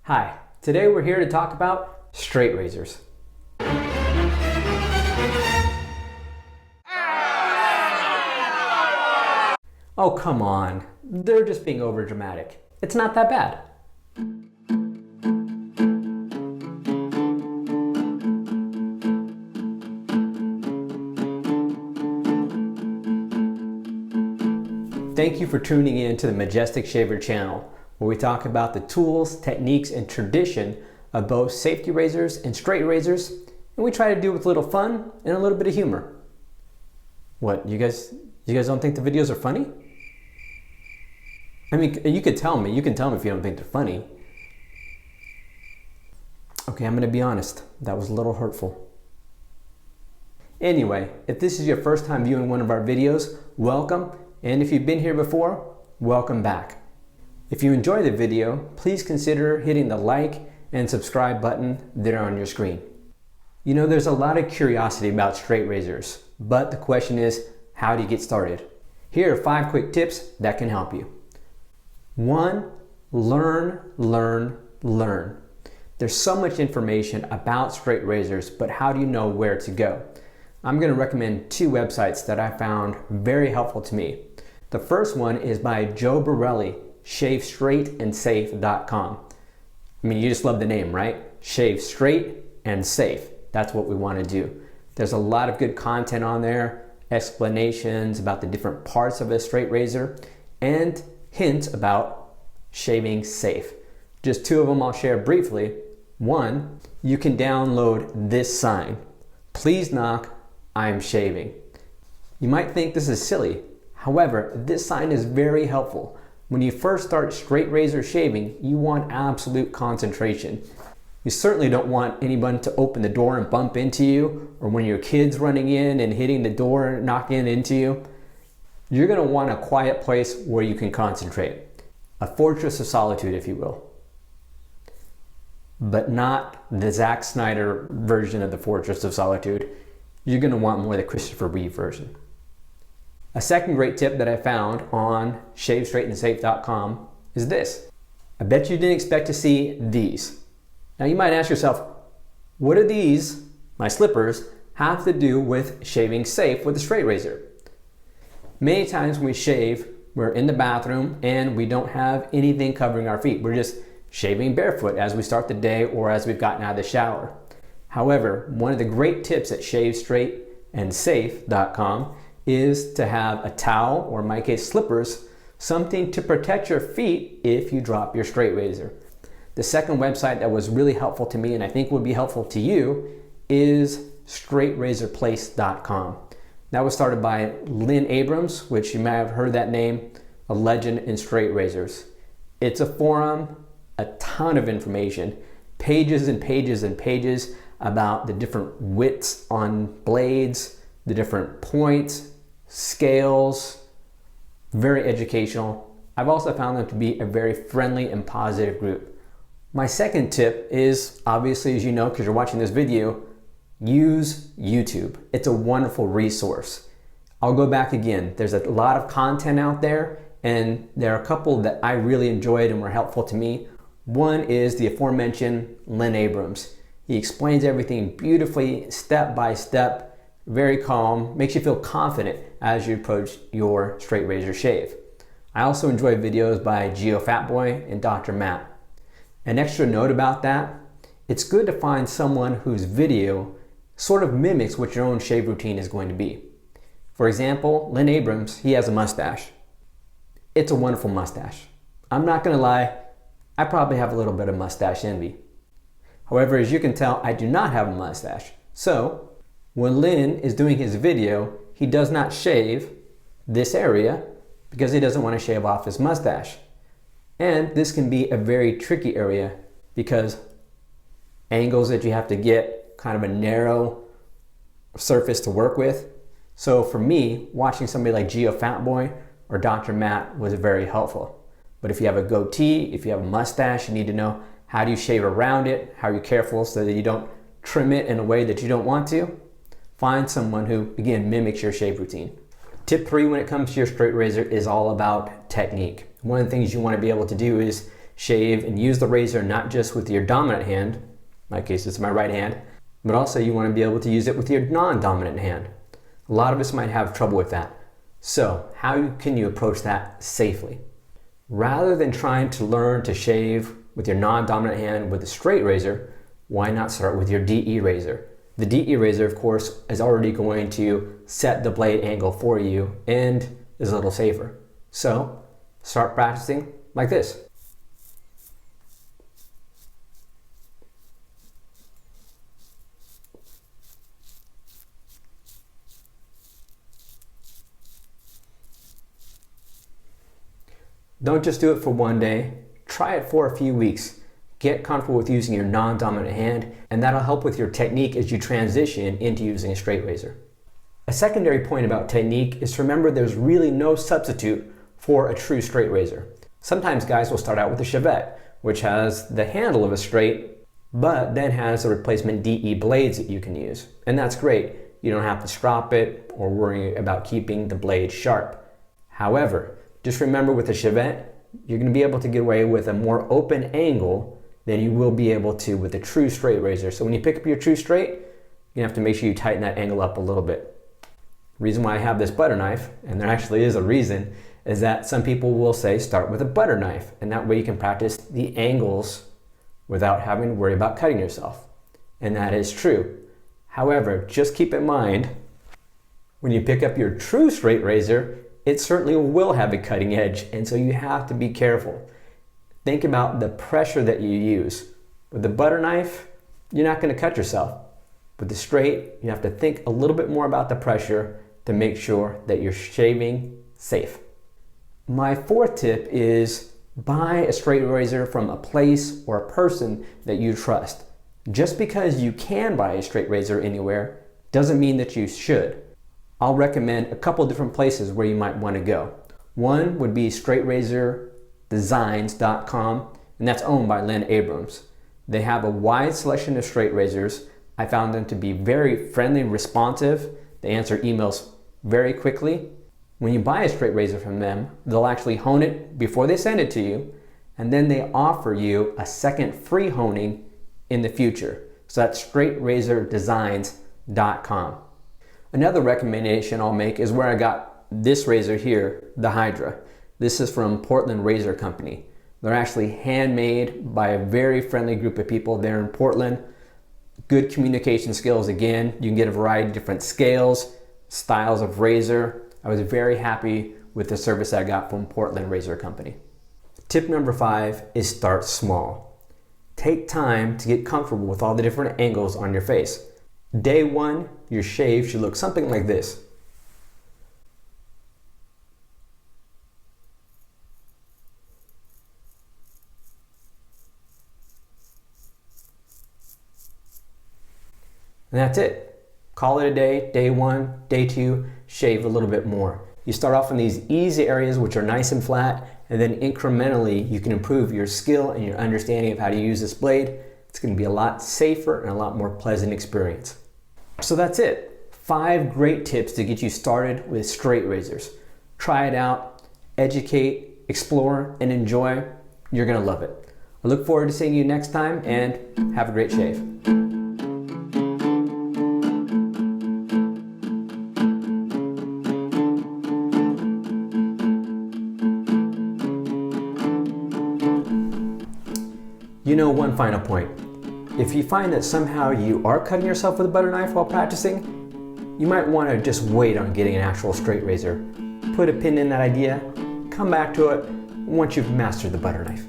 Hi, today we're here to talk about straight razors. Oh, come on. They're just being over dramatic. It's not that bad. Thank you for tuning in to the Majestic Shaver channel, where we talk about the tools, techniques, and tradition of both safety razors and straight razors, and we try to do it with a little fun and a little bit of humor. What, you guys don't think the videos are funny? I mean, you can tell me if you don't think they're funny. Okay, I'm gonna be honest, that was a little hurtful. Anyway, if this is your first time viewing one of our videos, welcome, and if you've been here before, welcome back. If you enjoy the video, please consider hitting the like and subscribe button there on your screen. You know, there's a lot of curiosity about straight razors, but the question is, how do you get started? Here are 5 quick tips that can help you. 1, learn. There's so much information about straight razors, but how do you know where to go? I'm going to recommend 2 websites that I found very helpful to me. The first one is by Joe Borelli, shavestraightandsafe.com. I mean, you just love the name, right? Shave straight and safe. That's what we want to do. There's a lot of good content on there, explanations about the different parts of a straight razor, and hints about shaving safe. Just 2 of them I'll share briefly. 1, you can download this sign. Please knock, I'm shaving. You might think this is silly. However, this sign is very helpful. When you first start straight razor shaving, you want absolute concentration. You certainly don't want anyone to open the door and bump into you, or when your kid's running in and hitting the door and knocking into you. You're going to want a quiet place where you can concentrate. A fortress of solitude, if you will. But not the Zack Snyder version of the Fortress of Solitude. You're going to want more the Christopher Reeve version. A second great tip that I found on shavestraightandsafe.com is this. I bet you didn't expect to see these. Now you might ask yourself, what do these, my slippers, have to do with shaving safe with a straight razor? Many times when we shave, we're in the bathroom and we don't have anything covering our feet. We're just shaving barefoot as we start the day or as we've gotten out of the shower. However, one of the great tips at shavestraightandsafe.com is to have a towel, or in my case slippers, something to protect your feet if you drop your straight razor. The second website that was really helpful to me and I think would be helpful to you is straightrazorplace.com. That was started by Lynn Abrams, which you may have heard that name, a legend in straight razors. It's a forum, a ton of information, pages and pages and pages about the different widths on blades, the different points, scales, very educational. I've also found them to be a very friendly and positive group. My second tip is, obviously, as you know, because you're watching this video, use YouTube. It's a wonderful resource. I'll go back again. There's a lot of content out there, and there are a couple that I really enjoyed and were helpful to me. One is the aforementioned Lynn Abrams. He explains everything beautifully, step by step, very calm, makes you feel confident as you approach your straight razor shave. I also enjoy videos by GeoFatboy and Dr. Matt. An extra note about that, it's good to find someone whose video sort of mimics what your own shave routine is going to be. For example, Lynn Abrams, he has a mustache. It's a wonderful mustache. I'm not gonna lie, I probably have a little bit of mustache envy. However, as you can tell, I do not have a mustache. So, when Lynn is doing his video, he does not shave this area because he doesn't want to shave off his mustache. And this can be a very tricky area because angles that you have to get, kind of a narrow surface to work with. So for me, watching somebody like GeoFatboy or Dr. Matt was very helpful. But if you have a goatee, if you have a mustache, you need to know how do you shave around it, how are you careful so that you don't trim it in a way that you don't want to. Find someone who, again, mimics your shave routine. Tip 3 when it comes to your straight razor is all about technique. One of the things you want to be able to do is shave and use the razor not just with your dominant hand, in my case it's my right hand, but also you want to be able to use it with your non-dominant hand. A lot of us might have trouble with that. So how can you approach that safely? Rather than trying to learn to shave with your non-dominant hand with a straight razor, why not start with your DE razor? The DE razor, of course, is already going to set the blade angle for you and is a little safer. So start practicing like this. Don't just do it for one day, try it for a few weeks. Get comfortable with using your non-dominant hand, and that'll help with your technique as you transition into using a straight razor. A secondary point about technique is to remember there's really no substitute for a true straight razor. Sometimes guys will start out with a Chevette, which has the handle of a straight, but then has the replacement DE blades that you can use. And that's great. You don't have to strop it or worry about keeping the blade sharp. However, just remember with a Chevette, you're going to be able to get away with a more open angle than you will be able to with a true straight razor. So when you pick up your true straight, you have to make sure you tighten that angle up a little bit. The reason why I have this butter knife, and there actually is a reason, is that some people will say start with a butter knife, and that way you can practice the angles without having to worry about cutting yourself. And that is true. However, just keep in mind, when you pick up your true straight razor, it certainly will have a cutting edge, and so you have to be careful. Think about the pressure that you use. With the butter knife, you're not going to cut yourself. With the straight, you have to think a little bit more about the pressure to make sure that you're shaving safe. My fourth tip is buy a straight razor from a place or a person that you trust. Just because you can buy a straight razor anywhere doesn't mean that you should. I'll recommend a couple different places where you might want to go. One would be straightrazordesigns.com, and that's owned by Lynn Abrams. They have a wide selection of straight razors. I found them to be very friendly and responsive. They answer emails very quickly. When you buy a straight razor from them, they'll actually hone it before they send it to you, and then they offer you a second free honing in the future. So that's straightrazordesigns.com. Another recommendation I'll make is where I got this razor here, the Hydra. This is from Portland Razor Company. They're actually handmade by a very friendly group of people there in Portland. Good communication skills again. You can get a variety of different scales, styles of razor. I was very happy with the service I got from Portland Razor Company. Tip number 5 is start small. Take time to get comfortable with all the different angles on your face. Day 1, your shave should look something like this. And that's it. Call it a day. Day 1, day 2, shave a little bit more. You start off in these easy areas which are nice and flat, and then incrementally you can improve your skill and your understanding of how to use this blade. It's going to be a lot safer and a lot more pleasant experience. So that's it. 5 great tips to get you started with straight razors. Try it out, educate, explore, and enjoy. You're going to love it. I look forward to seeing you next time, and have a great shave. You know, one final point. If you find that somehow you are cutting yourself with a butter knife while practicing, you might want to just wait on getting an actual straight razor. Put a pin in that idea, come back to it once you've mastered the butter knife.